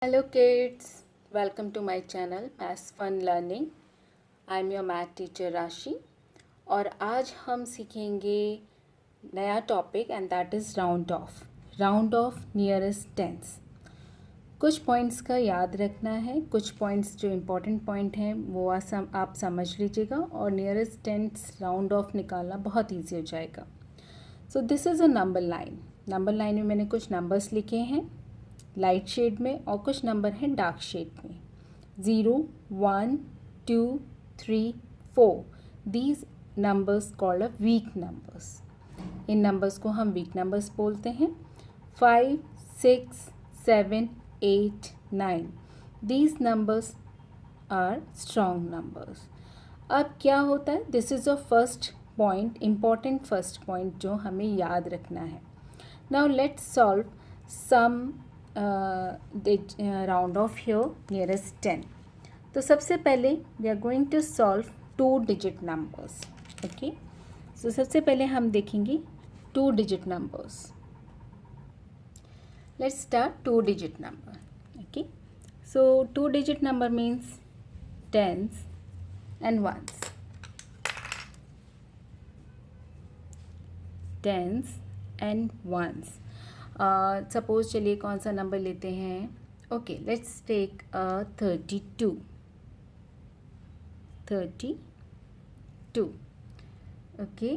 Hello kids, welcome to my channel Maths Fun Learning. I am your math teacher राशि और आज हम सीखेंगे नया topic and that is round of nearest tense. कुछ points का याद रखना है, कुछ पॉइंट्स जो इम्पोर्टेंट पॉइंट हैं वो आप समझ लीजिएगा और नियरेस्ट टेंस राउंड ऑफ निकालना बहुत ईजी हो जाएगा। सो this is a number line में मैंने कुछ नंबर्स लिखे हैं लाइट शेड में और कुछ नंबर हैं डार्क शेड में। 0, 1, 2, 3, 4 these numbers called a weak numbers. इन नंबर्स को हम वीक नंबर्स बोलते हैं। 5, 6, 7, 8, 9 these numbers are strong numbers. अब क्या होता है, this is a first point, important first point जो हमें याद रखना है। Now let's solve some round off here nearest 10। तो सबसे पहले we are going to solve 2 digit numbers. Okay, so सबसे पहले हम देखेंगे 2 digit numbers. Let's start 2 digit number. Okay, so 2 digit number means tens and ones. Tense and ones. Suppose चलिए कौन सा नंबर लेते हैं। Okay, let's take 32। Okay,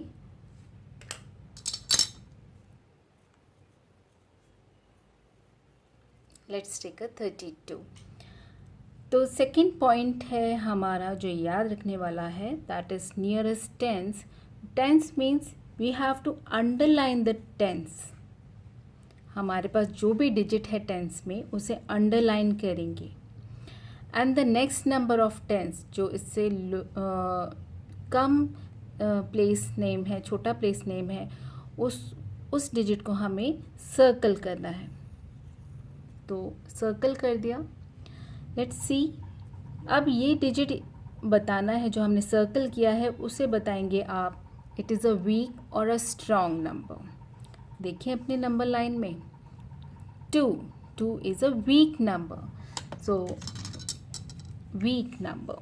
let's take 32। तो सेकेंड पॉइंट है हमारा जो याद रखने वाला है, that is nearest tens. Tens means we have to underline the tens. हमारे पास जो भी डिजिट है टेंस में उसे अंडरलाइन करेंगे and the next number of tens जो इससे कम प्लेस नेम है, छोटा प्लेस नेम है, उस डिजिट को हमें सर्कल करना है। तो सर्कल कर दिया। लेट्स सी, अब ये डिजिट बताना है जो हमने सर्कल किया है, उसे बताएंगे आप इट इज़ अ वीक और अ स्ट्रॉन्ग नंबर। देखिए अपने नंबर लाइन में 2 is a weak number, so weak number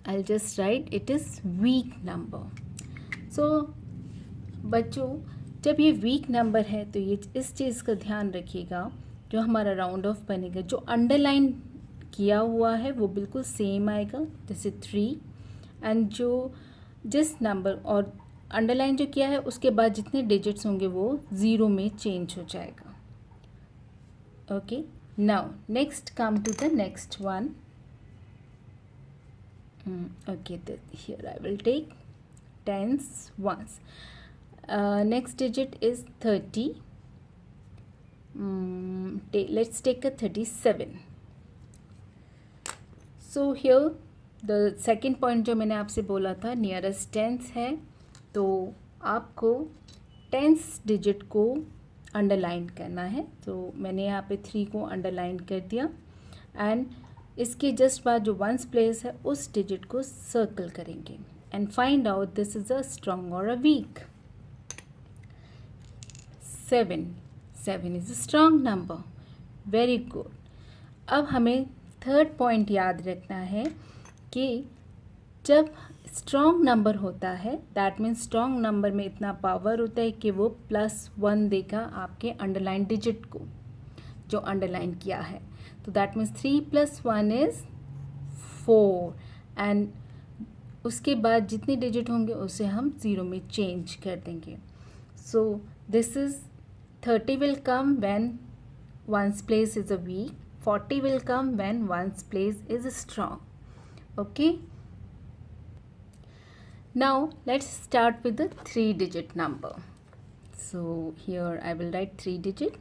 I'll just write it is weak number. So बच्चों, जब ये वीक नंबर है तो ये इस चीज़ का ध्यान रखिएगा, जो हमारा राउंड ऑफ बनेगा जो अंडरलाइन किया हुआ है वो बिल्कुल सेम आएगा, जैसे 3, एंड जो जिस नंबर और अंडरलाइन जो किया है उसके बाद जितने डिजिट्स होंगे वो 0 में चेंज हो जाएगा। Okay, now next come to the next one. Okay, here I will take tens ones. Next digit is 30. Let's take a 37. So here the second point जो मैंने आपसे बोला था नियरेस्ट टेंस है, तो आपको टेंस डिजिट को अंडरलाइन करना है। तो मैंने यहाँ पे 3 को अंडरलाइन कर दिया एंड इसके जस्ट बाद जो वंस प्लेस है उस डिजिट को सर्कल करेंगे and find out this is a strong और a weak. 7 is a strong number, very good. अब हमें थर्ड पॉइंट याद रखना है कि जब स्ट्रॉन्ग नंबर होता है दैट मीन्स स्ट्रॉन्ग नंबर में इतना पावर होता है कि वो +1 देगा आपके अंडरलाइन डिजिट को जो अंडरलाइन किया है। तो दैट मीन्स 3 + 1 इज़ 4 एंड उसके बाद जितने डिजिट होंगे उसे हम 0 में चेंज कर देंगे। So this is 30 will come when ones place is a weak, 40 will come when ones place is strong. Okay, now let's start with the 3-digit number. So here I will write 3 digit.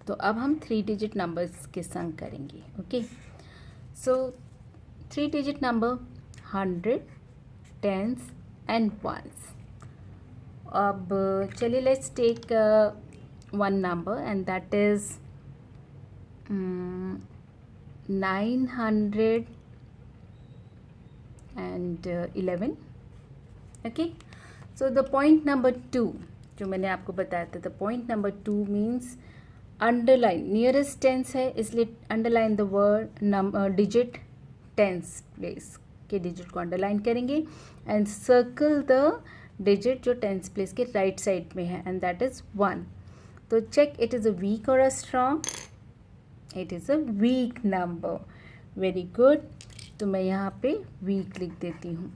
तो अब हम 3 digit numbers के संग करेंगे। Okay, so 3 digit number 100, tens and ones. अब चलिए let's take one number and that is 911. Okay, so the point number 2 जो मैंने आपको बताया था, the point number 2 means underline nearest tens है इसलिए underline the word number digit tens place के डिजिट को अंडरलाइन करेंगे एंड सर्कल द डिजिट जो टेंस प्लेस के राइट साइड में है एंड दैट इज़ 1. तो check it is a weak और a strong. It is a weak number. Very good. तो मैं यहाँ पे वीक लिख देती हूँ.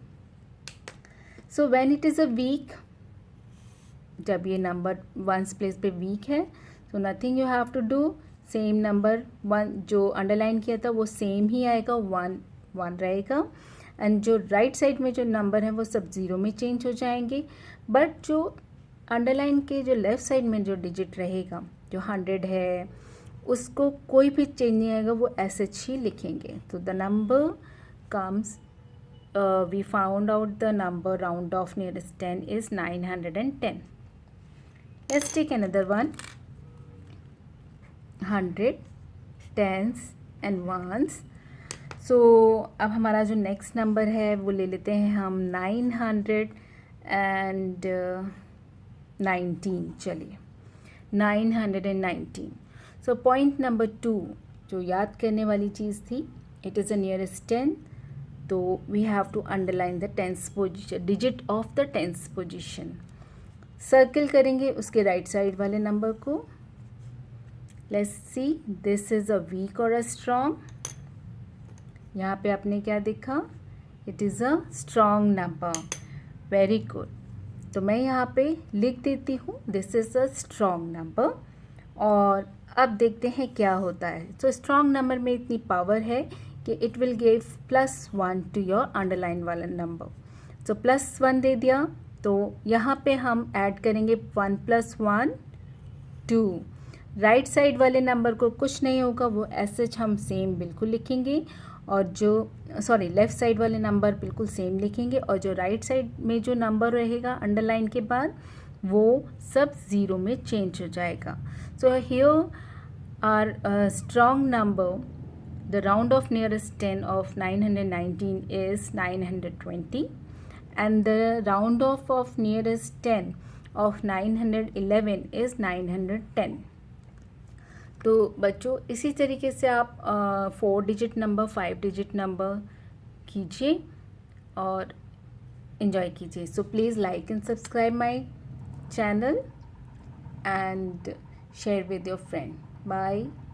So when it is a weak, जब ये नंबर वंस प्लेस पे वीक है, so nothing you have to do. Same number one जो अंडरलाइन किया था वो सेम ही आएगा, 1 रहेगा. एंड जो राइट साइड में जो नंबर है वो सब 0 में चेंज हो जाएंगे. बट जो अंडरलाइन के जो लेफ़्ट साइड में जो डिजिट रहेगा जो 100 है उसको कोई भी चेंज नहीं आएगा, वो ऐसे ही लिखेंगे. तो the number comes we found out the number round off nearest 10 is 910. Let's take another one. 100 tens and ones. So अब हमारा जो नेक्स्ट नंबर है वो ले लेते हैं हम 919. चलिए 919. सो पॉइंट नंबर 2 जो याद करने वाली चीज़ थी, इट इज़ अ नियरेस्ट 10. तो we have to underline the tens position, digit of the tens position. Circle करेंगे उसके राइट साइड वाले नंबर को. Let's see, this is a weak और अ स्ट्रॉन्ग. यहाँ पे आपने क्या देखा, it is a strong number. Very good. तो मैं यहाँ पे लिख देती हूँ this is a strong number. और अब देखते हैं क्या होता है. तो स्ट्रॉन्ग नंबर में इतनी पावर है कि it will give +1 to your underline वाला नंबर. सो +1 दे दिया. तो यहाँ पे हम ऐड करेंगे 1 + 1 2. राइट साइड वाले नंबर को कुछ नहीं होगा, वो ऐसे हम सेम बिल्कुल लिखेंगे. और जो लेफ़्ट साइड वाले नंबर बिल्कुल सेम लिखेंगे. और जो राइट साइड में जो नंबर रहेगा अंडरलाइन के बाद वो सब 0 में चेंज हो जाएगा. So here are strong number. The round off nearest 10 of 919 is 920 and the round off of nearest 10 of 911 is 910. तो बच्चों इसी तरीके से आप 4 डिजिट नंबर 5 डिजिट नंबर कीजिए और इन्जॉय कीजिए. So please like and subscribe my channel and share with your friend. Bye.